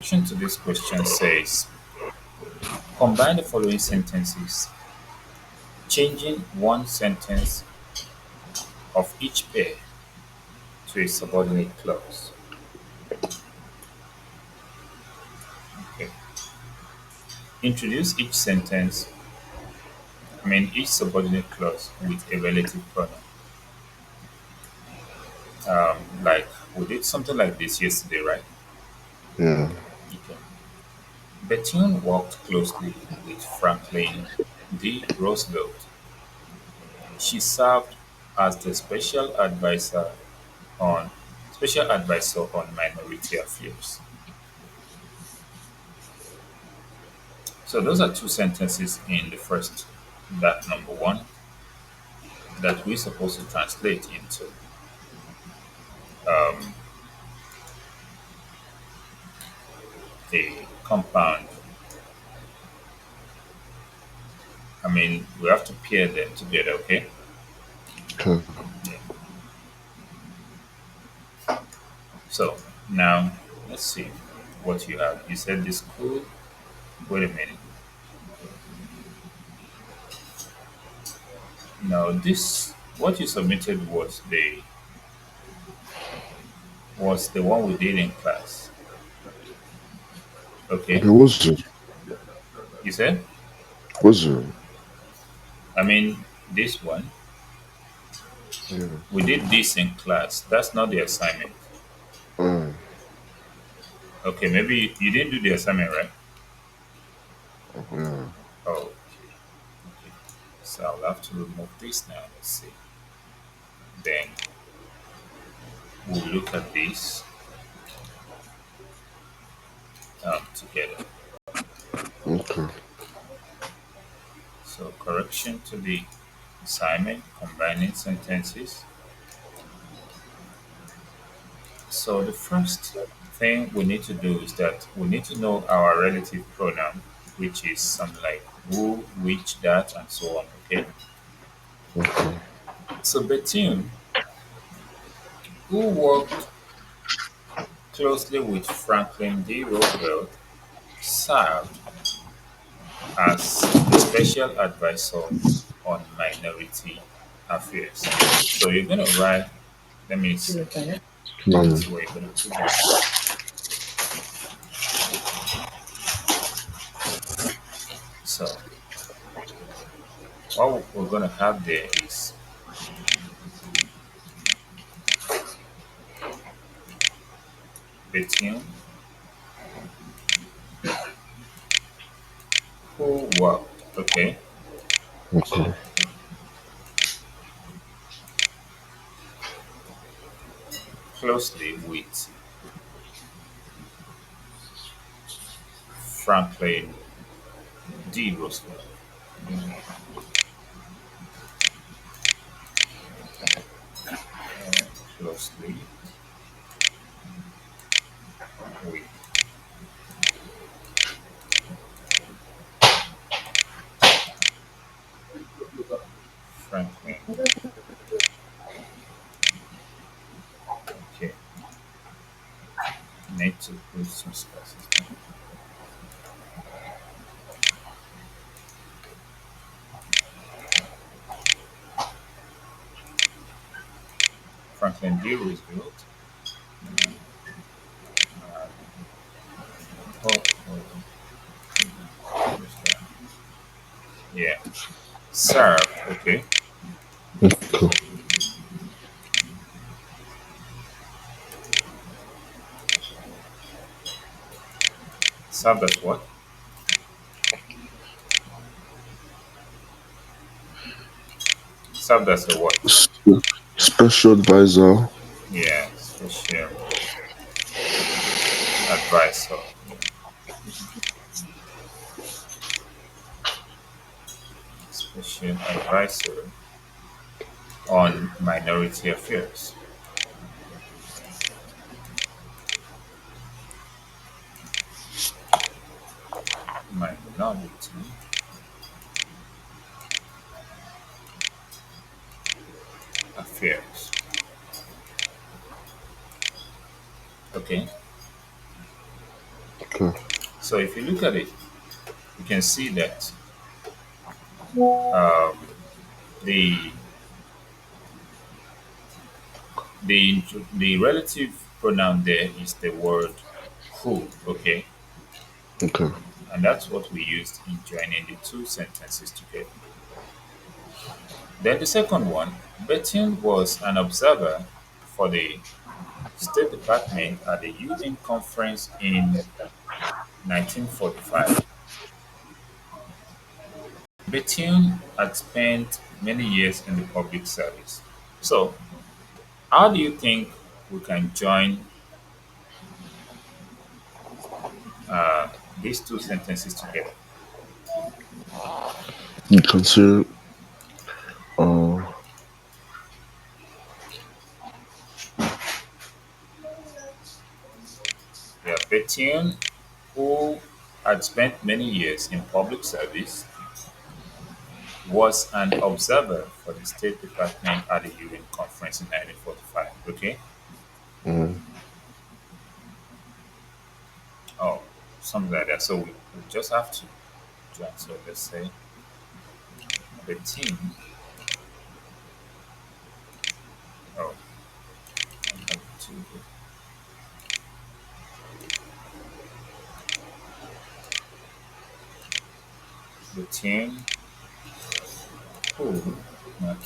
correction to this question says combine the following sentences, changing one sentence of each pair to a subordinate clause. Okay. Introduce each sentence, each subordinate clause with a relative pronoun. Like we did something like this yesterday, right? Yeah. Okay. Bethune worked closely with Franklin D. Roosevelt. She served as the on special advisor on minority affairs. So those are two sentences in the first, that number one, that we're supposed to translate into um, a compound. We have to pair them together, okay? Okay. Yeah. So now let's see what you have. You said this could. Wait a minute. Now this, what you submitted was the one we did in class. Okay. Okay, what's it? You said? What's it? I mean, this one, Yeah. we did this in class. That's not the assignment. Uh, Okay, maybe you didn't do the assignment, right? yeah. Oh, okay. Okay. So I'll have to remove this now. Let's see. Then we'll look at this together. Okay. So correction to the assignment, combining sentences. So the first thing we need to do is that we need to know our relative pronoun, which is something like who, which, that, and so on. Okay. Okay. So Bethune, who worked closely with Franklin D. Roosevelt, served as the special advisor on minority affairs. So you're going to write, let me see. Um, Let's see what you're going to put here. So what we're going to have there is Bethune, who worked, okay, okay. closely with Franklin D. Roosevelt. Closely with Franklin. Okay, need to put some spaces. Franklin D. Roosevelt. Uh, oh, where's that? Yeah, served. Okay, Okay. served as what? Served as a what? Special advisor. Yeah, special advisor. Special advisor on minority affairs. Minority affairs. Okay. Okay. So if you look at it, you can see that um, the the relative pronoun there is the word who, okay, Okay. and that's what we used in joining the two sentences together. Then the second one, Bettian was an observer for the State Department at the UN conference in 1945. Bettian had spent many years in the public service. So, how do you think we can join uh, these two sentences together? You consider uh Yeah, Bettian, who had spent many years in public service, was an observer for the State Department at the UN conference in 1945. Okay. mm, Oh, something like that. So we just have to join. So let's say the team. Oh, I have to. The team who, not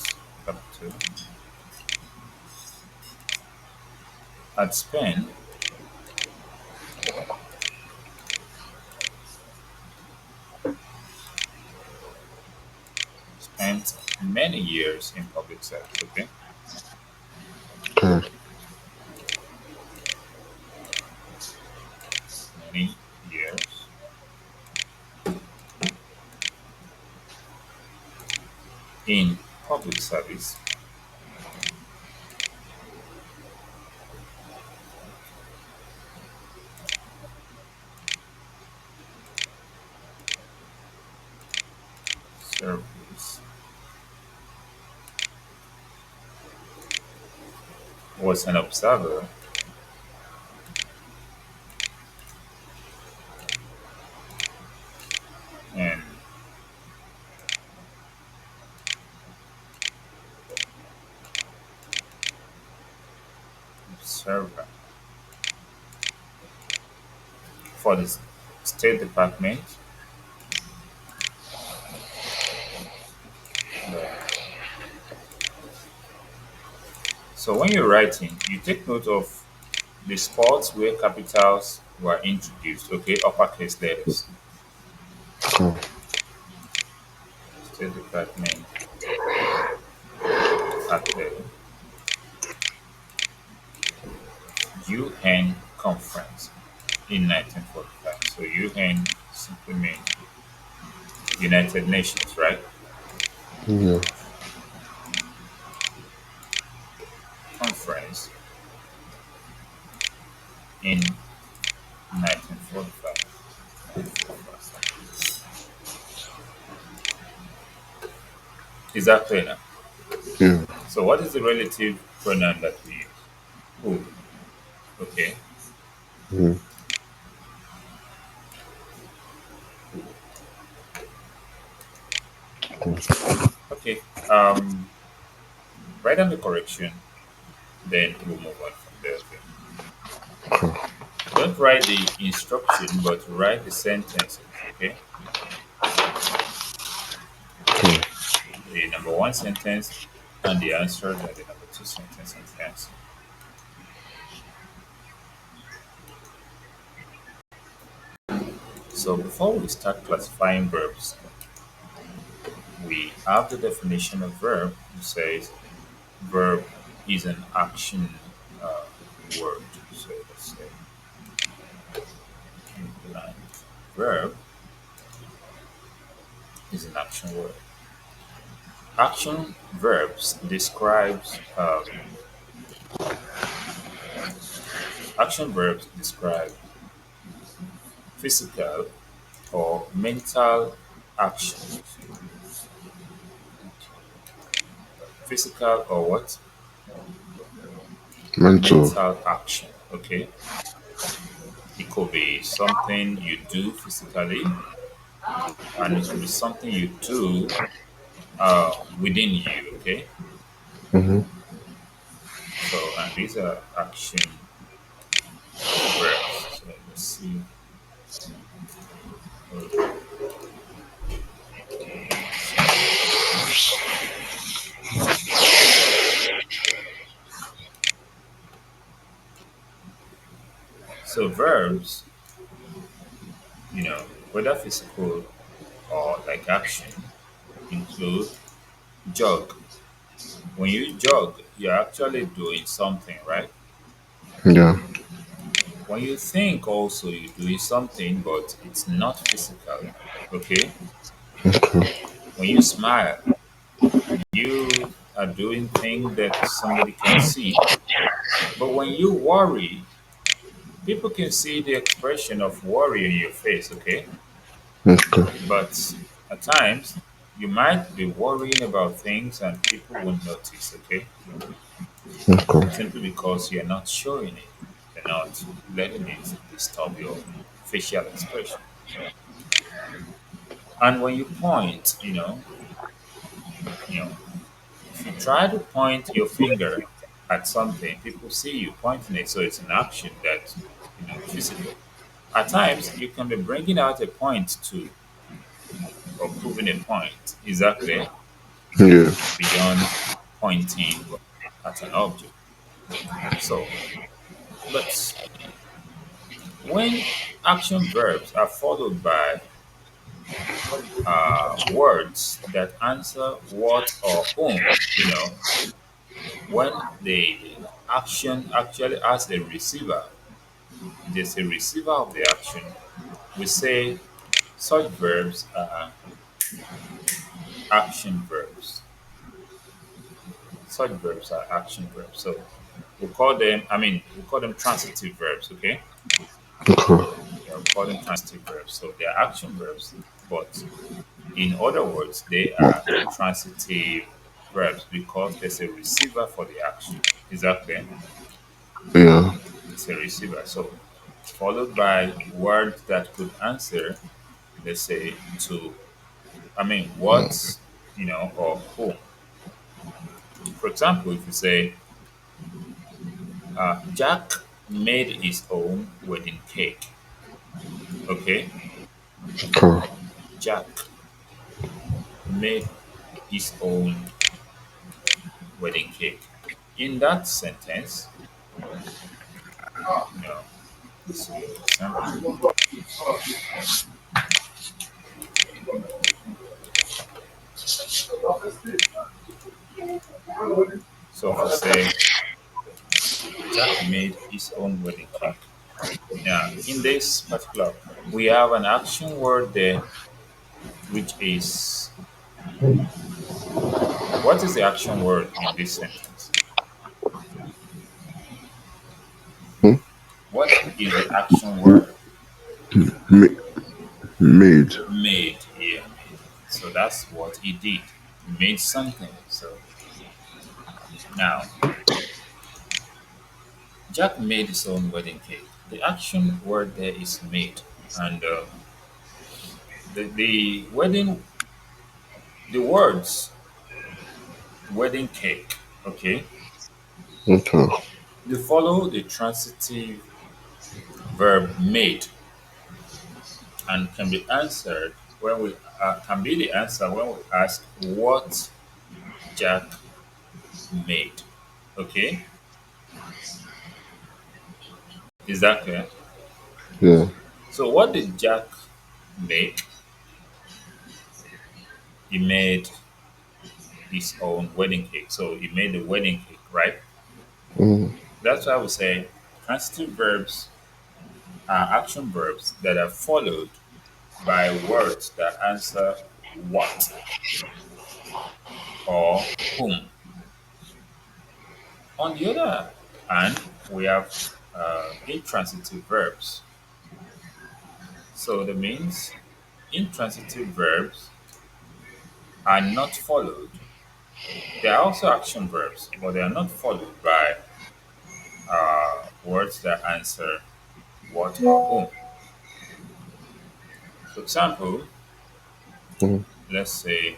up to, had spent many years in public service. Okay, okay. many years in public service service was an observer and observer for the State Department. Uh, so when you're writing, you take note of the spots where capitals were introduced. Okay, uppercase letters. Okay. State Department at the UN conference in 1945. So UN simply means United Nations, right? Yeah. Conference in 1945. Is that clear now? Yeah. So what is the relative pronoun that we use? Who? Okay. Mm, okay. Okay. Write down the correction, then we'll move on from there. Okay. Okay. Don't write the instruction, but write the sentences. Okay. Okay. The number one sentence and the answer, then the number two sentence and the answer. So before we start classifying verbs, we have the definition of verb. It says verb is an action uh, word. So let's say blank. Verb is an action word. Action verbs describe physical or mental actions. Physical or what? Mental. Mental action. Okay. It could be something you do physically, and it could be something you do within you. Okay, Mm-hmm. so and these are action verbs. So let's see. Action verbs. So verbs, whether physical or like action, include jog. When you jog, you're actually doing something, right? Yeah. When you think, also, you're doing something, but it's not physical. Okay? Okay. When you smile, you are doing things that somebody can see. But when you worry, people can see the expression of worry in your face. Okay? Okay. But at times, you might be worrying about things and people won't notice. Okay? Okay. Simply because you're not showing it, you're not letting it disturb your facial expression. And when you point, you know, if you try to point your finger at something, people see you pointing it, so it's an action that physical. At times, you can be bringing out a point to or proving a point exactly Yeah. beyond pointing at an object. So, but when action verbs are followed by words that answer what or whom, when the action actually has a receiver, there's a receiver of the action, we say such verbs are action verbs. Such verbs are action verbs. So we call them transitive verbs, okay? Okay. Yeah, we call them transitive verbs. So they are action verbs, but in other words, they are transitive verbs because there's a receiver for the action. Is that clear? Yeah. It's a receiver. So followed by words that could answer, let's say, to, what, or whom. For example, if you say, Jack made his own wedding cake. Okay? Okay. Jack made his own wedding cake. In that sentence, you know, let's see an example. So if you say, Jack made his own wedding cake. Now, in this particular, we have an action word there, which is, what is the action word in this sentence? Hmm? What is the action word? Ma- made. Made. Yeah, made. So that's what he did. He made something. So now, Jack made his own wedding cake. The action word there is made. And the words wedding cake, okay, Okay. they follow the transitive verb made and can be answered when we can be the answer when we ask what Jack made. Okay, is that clear? Yeah. So what did Jack make? He made his own wedding cake. So he made the wedding cake, right? Mm. That's why we say transitive verbs are action verbs that are followed by words that answer what or whom. On the other hand, we have intransitive verbs. So that means intransitive verbs are not followed. They are also action verbs, but they are not followed by words that answer what or whom. For example, Mm. let's say,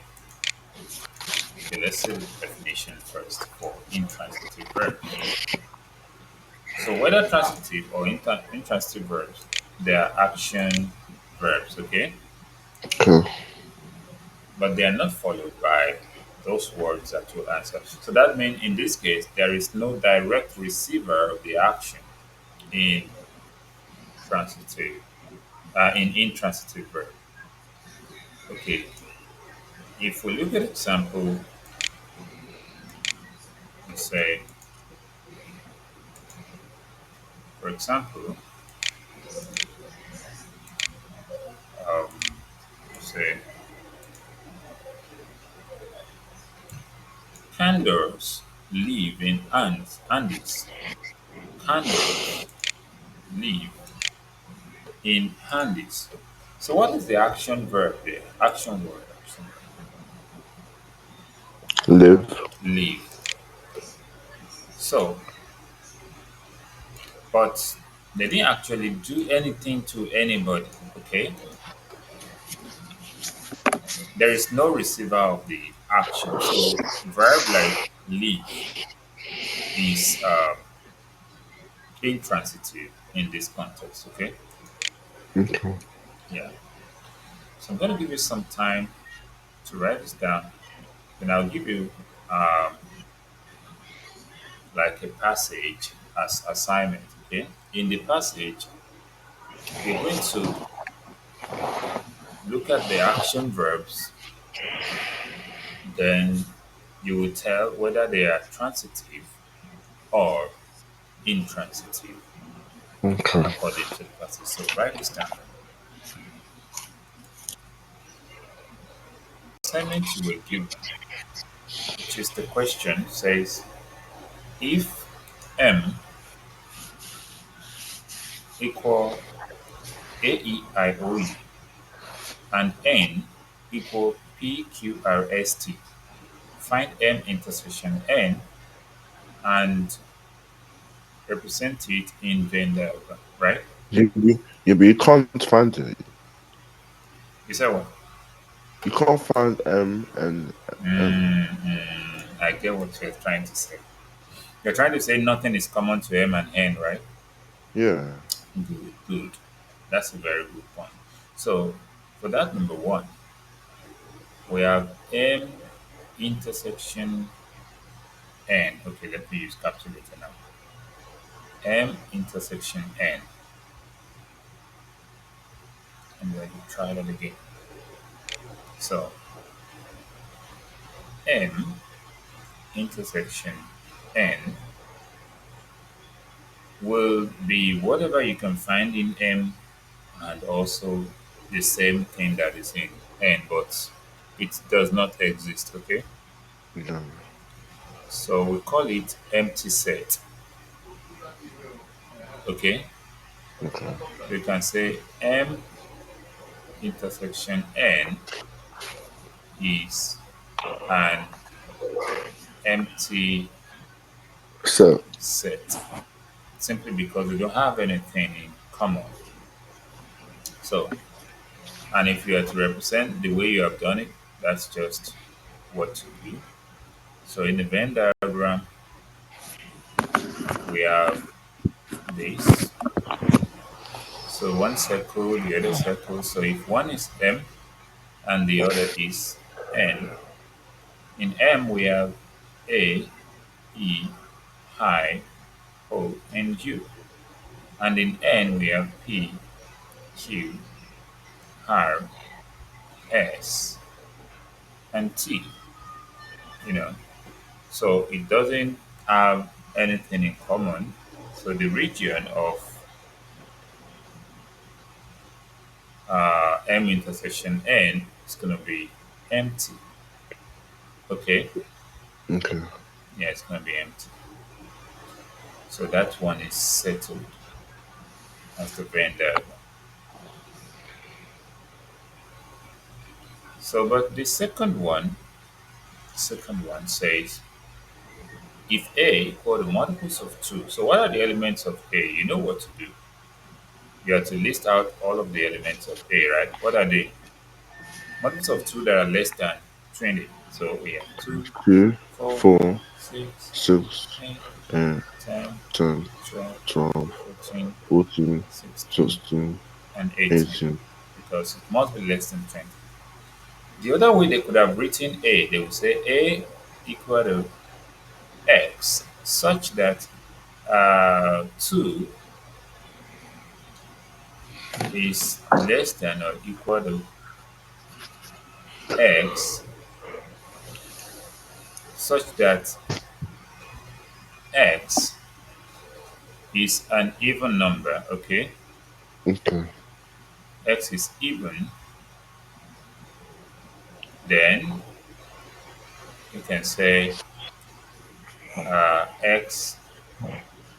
okay, let's say the definition first for intransitive verbs. So whether transitive or intransitive verbs, they are action verbs, okay? Okay. But they are not followed by those words that will answer. So that means in this case, there is no direct receiver of the action in transitive, in intransitive verb. Okay, if we look at example, we say, for example, um, say, candles live in Andes. Candles live in Andes. So what is the action verb there? Action word. Action verb. Live. Live. So, but they didn't actually do anything to anybody. Okay, there is no receiver of the action. So verb like live is intransitive in this context. Okay, Okay. yeah. So I'm going to give you some time to write this down. Then I'll give you um, like a passage as assignment. Okay, in the passage you're going to look at the action verbs, then you will tell whether they are transitive or intransitive Okay. according to the passage. So write this down. Assignment you were given, which is the question, says if M equal AEIOU and N equal PQRST, find M intersection N and represent it in Venn diagram, right? Yeah, but you can't find it. You said what? You can't find M and M. I get what you're trying to say. You're trying to say nothing is common to M and N, right? Yeah. Good, good. That's a very good point. So, for that number one, we have M intersection N. Okay, let me use calculator now. M intersection N. I'm going to try that again. So, M intersection N will be whatever you can find in M and also the same thing that is in N, but it does not exist, okay? Yeah. So we call it empty set, okay? Okay. We can say M intersection N is an empty So, set simply because we don't have anything in common. So, and if you are to represent the way you have done it, that's just what to do. So in the Venn diagram, we have this. So one circle, the other circle. So if one is M and the other is N, in M we have A, E, I, O, and U. And in N we have P, Q, R, S, and T, you know. So it doesn't have anything in common. So the region of M intersection N is going to be empty. Okay? okay. Yeah, it's going to be empty. So that one is settled as the Venn diagram. So, but the second one says if A equal the multiples of 2, so what are the elements of A? You know what to do. You have to list out all of the elements of A, right? What are they? Multiples of 2 that are less than 20. So we have 2, 2, 4, 4, 6, 6, 8, and 10, 10, 12, 12, 14, 14, 16, 16, and 18 18. because it must be less than 20. The other way they could have written A, they would say A equal to X such that 2 is less than or equal to X such that X is an even number, okay? Okay. X is even, then you can say X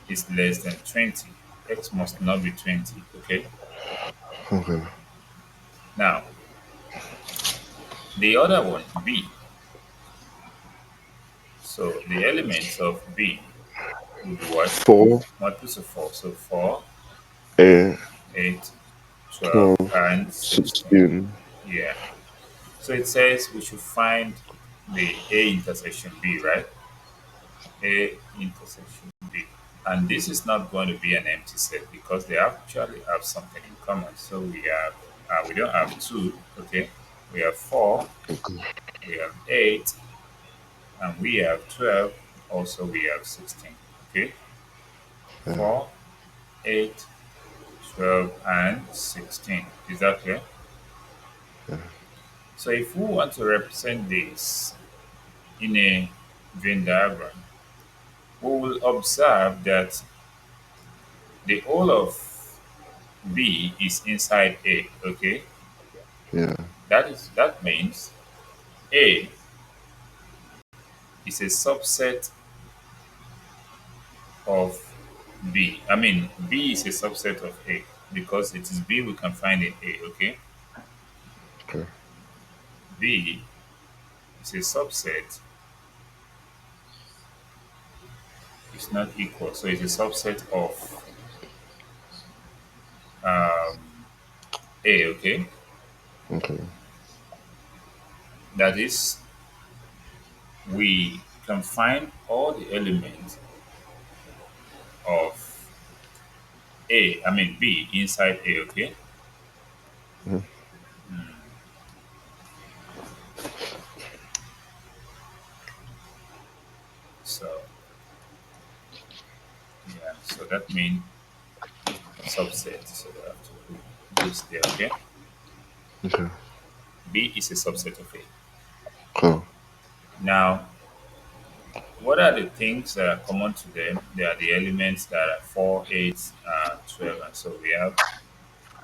is less than 20. X must not be 20, okay? Okay. Now, the other one, B. So the elements of B would be what? 4, Multiples of 4. So 4, 8, 8, 12, 12, and 16. 16. Yeah. So it says we should find the A intersection B, right? A intersection B. And this is not going to be an empty set because they actually have something in common. So we don't have 2, okay? We have 4, Okay. we have 8, and we have 12. Also, we have 16, okay? Yeah. 4, 8, 12, and 16. Is that clear? Yeah. So if we want to represent this in a Venn diagram, we will observe that the whole of B is inside A, okay? Yeah. That means A is a subset of B. I mean, B is a subset of A because it is B we can find in A, okay? Okay. B is a subset, it's not equal, so it's a subset of um, A, okay? Okay. That is, we can find all the elements of I mean B inside A, okay? Mhm. So, yeah, so that means subset. So we have to put this there, okay? Okay. B is a subset of A. Cool. Now, what are the things that are common to them? They are the elements that are 4, 8, 12. And so we have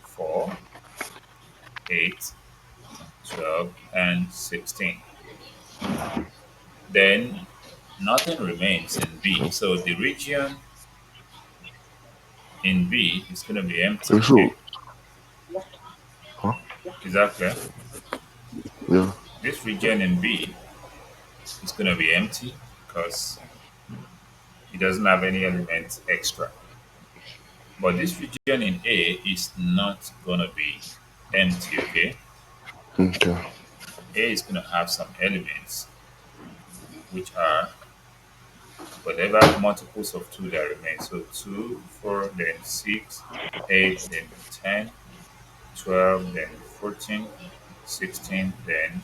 4, 8, 12, and 16. Then nothing remains in B. Okay. So the region in B is going to be empty, Are you sure? okay? Huh? Is that clear? Yeah. This region in B is going to be empty because it doesn't have any elements extra. But this region in A is not going to be empty, okay? Okay. A is going to have some elements, which are whatever multiples of 2 that remain. So 2, 4, then 6, 8, then 10, 12, then 14, 16, then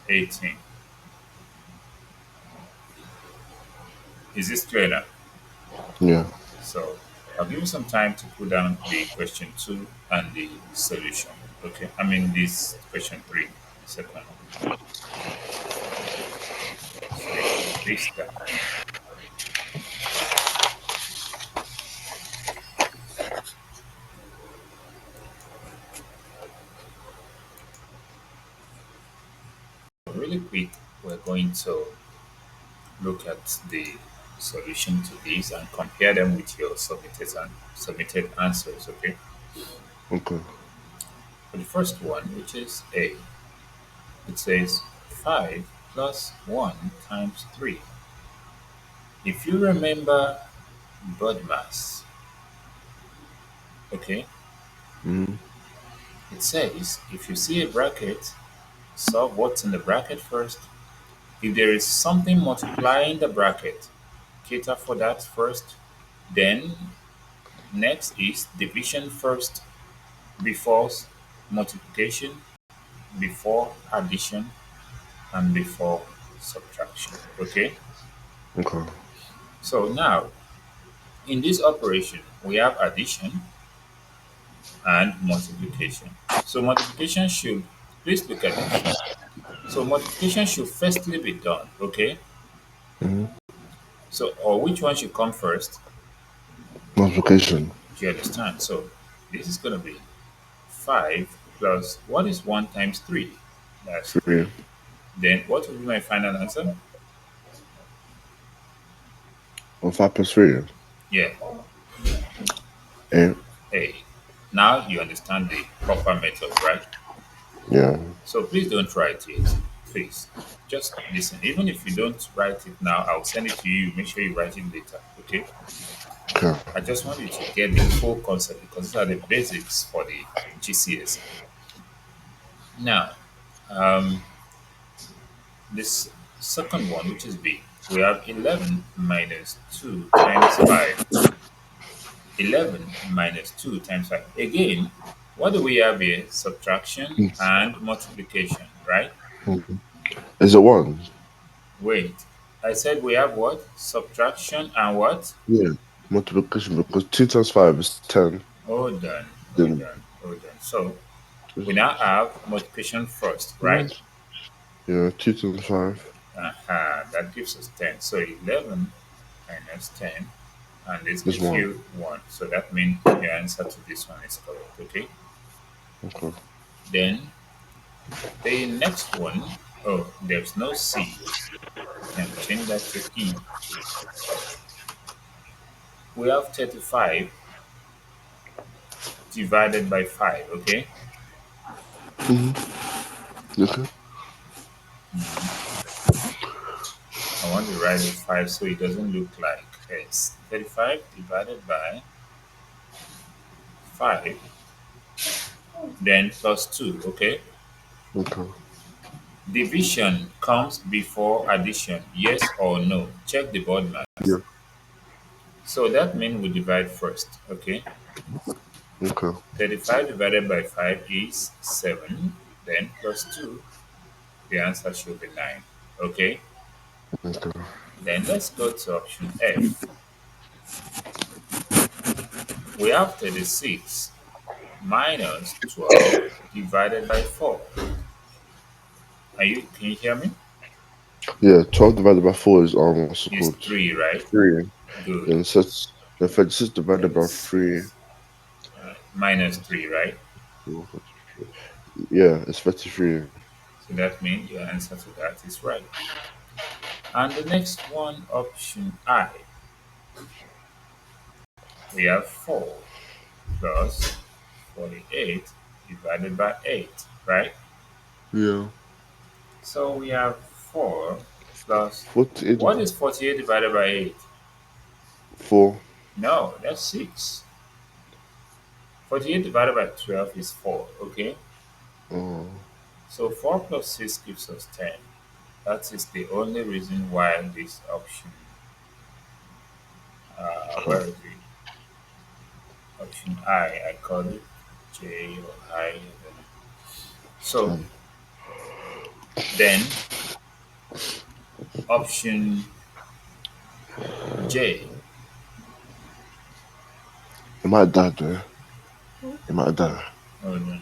18. Is this clear now? Yeah. So I'll give you some time to put down the question 2 and the solution. Okay, I mean this question 3, the second one. So you put this down. Really quick, we're going to look at the solution to these and compare them with your submitted answers. Okay. Okay. For the first one, which is A, it says 5 plus 1 times 3. If you remember body mass, okay, Mm-hmm. It says if you see a bracket, solve what's in the bracket first. If there is something multiplying the bracket, cater for that first. Then next is division first before multiplication, before addition, and before subtraction. Okay? Okay. So now in this operation, we have addition and multiplication. So multiplication should, please look at this. So multiplication should firstly be done, okay? Mm-hmm. So, or which one should come first? Multiplication. Do you understand? So this is going to be 5 plus, what is 1 times 3? That's 3. 3. Then what will be my final answer? Or 5 plus 3. Yeah, 8. A. Now you understand the proper method, right? Yeah. So please don't write it. Please. Just listen. Even if you don't write it now, I'll send it to you. Make sure you write it later. Okay? Okay. I just want you to get the full concept because these are the basics for the GCSE. Now, um, this second one, which is B, we have 11 minus 2 times 5. 11 minus 2 times 5. Again, what do we have here? Subtraction and multiplication, right? Mhm. Is it 1? Wait, I said we have what? Subtraction and what? Yeah. Multiplication because 2 times 5 is 10. Hold on, hold Then on, hold on. So we just, now have multiplication first, right? what? Yeah, 2 times 5 That gives us 10. So 11 minus 10, and this is gives 1. you 1. So that means your answer to this one is correct, okay? Okay. Then the next one, oh, there's no C. We can change that to E. We have 35 divided by 5, okay? Okay. I want to write the 5 so it doesn't look like it's 35 divided by 5, then plus 2, okay? Okay. Division comes before addition, yes or no? Check the board Yeah. maths. So that means we divide first, okay? Okay. 35 divided by 5 is 7, then plus 2, the answer should be 9, okay? Okay. Then let's go to option F. We have 36 minus 12 divided by 4. Can you hear me? Yeah, 12 divided by 4 is what's it Is called? 3, right? 3. Good. Then the 36 divided by 3. 36 minus 3, right? Yeah, it's 33. So that means your answer to that is right. And the next one, option I, we have 4 plus 48 divided by 8, right? Yeah. So we have 4 plus, 48 what is 48 divided by 8? 4. No, that's 6. 48 divided by 12 is 4, okay? Oh, So 4 plus 6 gives us 10. That is the only reason why this option, okay. where is it? Option I call it J or I don't know. So 10. then option J, It might die though. It might die. hold on,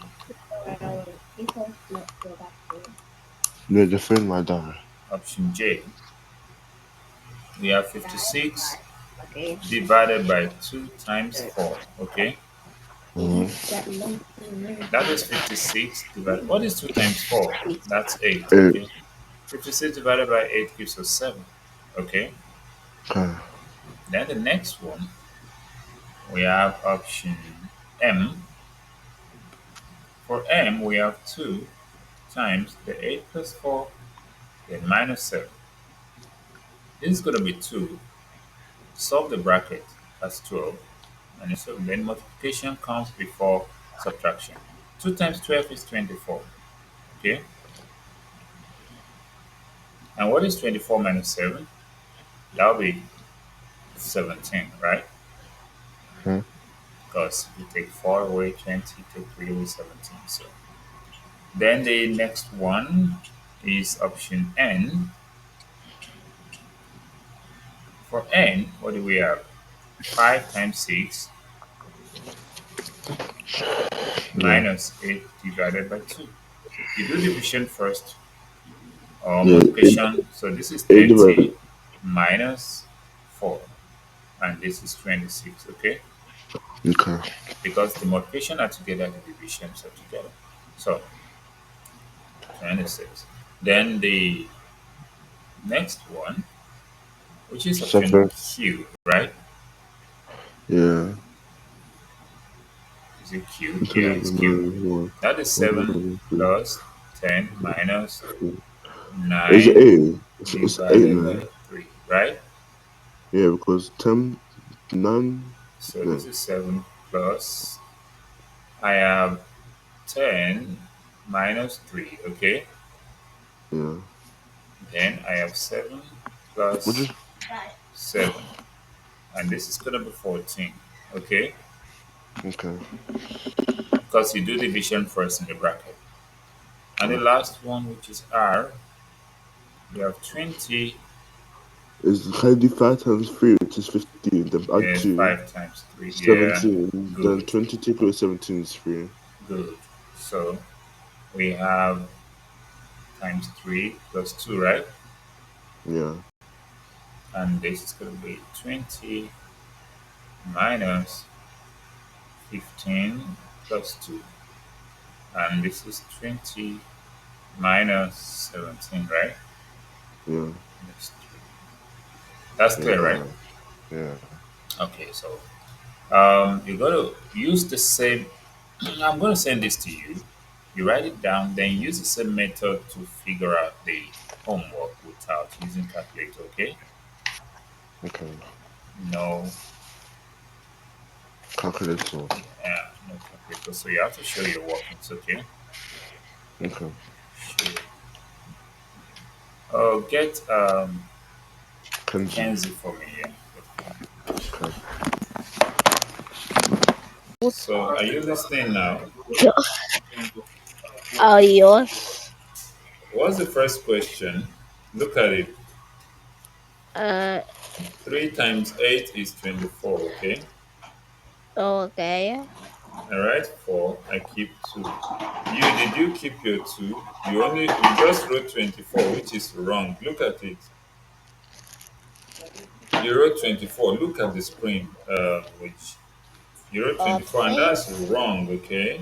No, the phone might die. option J, we have 56 divided by 2 times 4, okay? Mm-hmm. That is 56 divided, what is 2 times 4? That's 8, 8. okay? 56 divided by 8 gives us 7, okay? Okay. Then the next one, we have option M. For M, we have 2 times the 8 plus 4, then minus 7. This is going to be 2. Solve the bracket. That's 12. And so then multiplication comes before subtraction. 2 times 12 is 24. Okay. And what is 24 minus 7? That'll be 17, right? Huh? Because you take 4 away 20, take 3 away 17. So then the next one is option N. For N, what do we have? 5 times 6 Yeah. minus 8 divided by 2. You do division first or Yeah. multiplication. So this is Eight divided. 30 minus 4, and this is 26, okay? Okay. Because the multiplication are together, the divisions are together. So 26. Then the next one, which is option Seven. Q, right? Yeah. Is it Q? Yeah, it's Q. One. That is One 7 divided by two. plus 10 minus Is it 9 eight? It's eight divided now. by 3, right? Yeah, because 10, 9, So this no. is 7 plus, I have 10 minus 3, okay? Yeah. Then I have 7 Which plus is 7, and this is going to be 14, okay? okay. Because you do division first in the bracket. And the Okay. last one, which is R, we have 20 Is can I do 5 times 3, which is 15, then add is 2, 5 times 3. Yeah, 17, then good, 20 take away 17 is 3. good. So we have times 3 plus 2, right? Yeah. And this is going to be 20 minus 15 plus 2. And this is 20 minus 17, right? Yeah. That's 3. That's Yeah, clear, got right? it. Yeah. Okay, so you're going to use the same. I'm going to send this to you. You write it down, then use the same method to figure out the homework without using calculator, okay? Okay. No, Calculator. no calculator. So you have to show your workings, okay? Okay. Show. Oh, get Kenzie. Kenzie for me, yeah. Okay. So are you listening now? Yours. What's the first question? Look at it. Uh, 3 times 8 is 24, okay? okay. All right, 4, I keep 2. Did you keep your 2? You just wrote 24, which is wrong. Look at it. You wrote 24. Look at the screen, which you wrote 24, and that's Please. wrong, okay?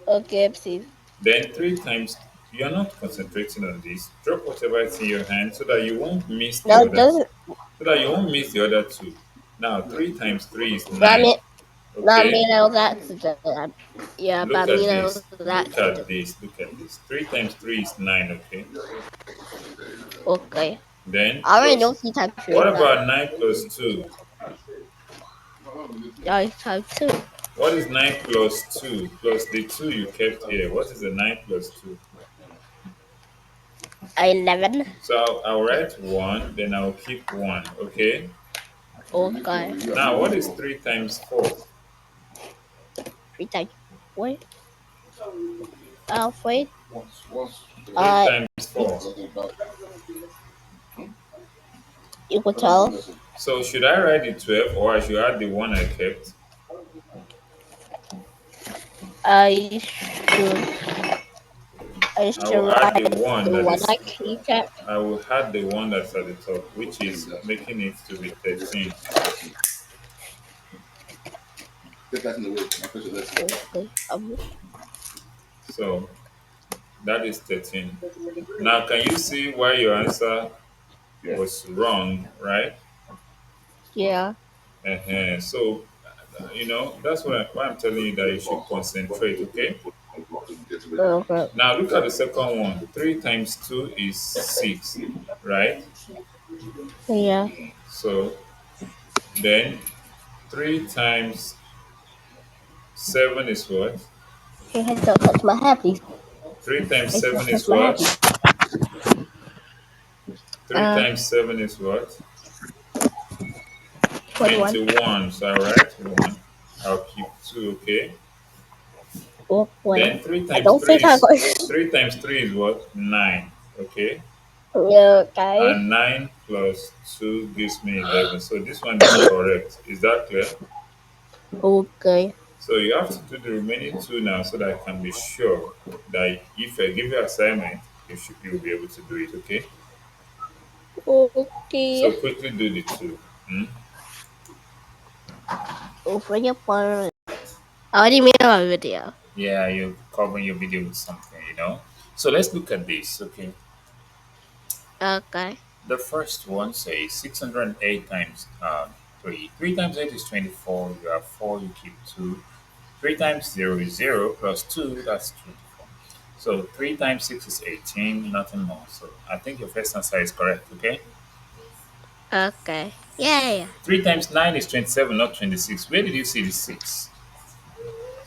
Okay, please. Then 3 times, you're not concentrating on this. Drop whatever is in your hand so that you won't miss the No, other, just so that you won't miss the other 2. Now, 3 times 3 is not 9, me. Not okay? me. That was accident. Yeah, Look but me. at That was this. Look at accident. this. Look at this. 3 times 3 is 9, okay? Okay. Then I already know plus, C type what trade that. about 9 plus 2? I type 2. What is 9 plus 2? Plus the 2 you kept here. What is the 9 plus 2? 11. So I'll write 1, then I'll keep 1, okay? Okay. Now, what is 3 times 4? 3 times. Wait. Wait. 3 Uh, times 4. it's equal 12. So should I write the 12 or I should add the 1 I kept? I should. I I should will add the write 1 the that one is, I keep. I will add the 1 that's at the top, which is making it to be 13. Okay. So that is 13. Now, can you see why your answer was wrong, right? Yeah. So, that's why I'm telling you that you should concentrate, okay? Okay. Now, look at the second one. 3 times 2 is 6, right? Yeah. So, then 3 times 7 is what? Hey, hey, don't touch my hair, please. 3 times Hey, don't 7 touch is my hair, what? please. 3 times 7 is what? 21. 21. Is that right? 1. I'll keep 2, okay? Okay. Then 3 I times don't 3 think I is got. 3 times 3 is what? 9. Okay? Okay. And 9 plus 2 gives me 11. So this one is correct. Is that clear? Okay. So you have to do the remaining two now so that I can be sure that if I give you assignment, you will be able to do it, okay? So Okay. quickly do the two. Hmm? Over your phone. I already made my video. Yeah, you're covering your video with something. So let's look at this, okay? Okay. The first one says 608 times 3. 3 times 8 is 24. You have 4, you keep 2. 3 times 0 is 0 plus 2, that's 24. So 3 times 6 is 18, nothing more. So I think your first answer is correct, okay? Okay. Yeah. 3 times 9 is 27, not 26. Where did you see the 6?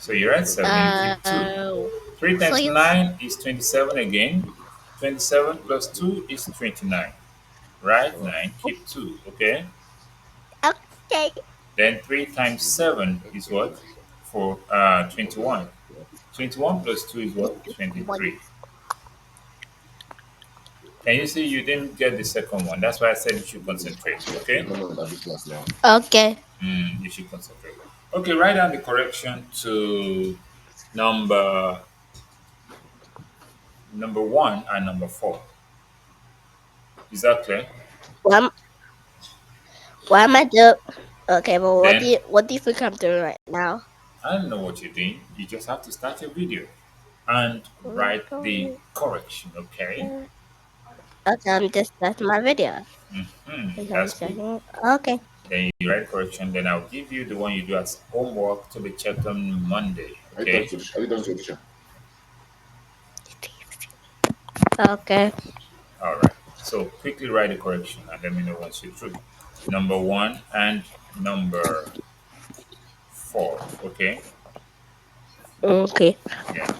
So you're at 7, you keep 2. 3 So times you. 9 is 27 again. 27 plus 2 is 29. Right? 9, keep 2, okay? Okay. Then 3 times 7 is what? 21. 21 plus 2 is what? One. 23. Can you see you didn't get the second one? That's why I said you should concentrate, okay? Okay. You should concentrate. Okay, write down the correction to number number 1 and number 4. Is that clear? What am, what am I doing? Okay, but Then what do you think I'm doing right now? I don't know what you're doing. You just have to start your video and write the correction, okay? Okay, I'm just starting my video. I'm That's good. checking. Okay. Then you write correction. Then I'll give you the one you do as homework to be checked on Monday, okay? Okay. All right. So quickly write the correction and let me know once you're through. Number 1 and number 4, okay? Okay. Yeah.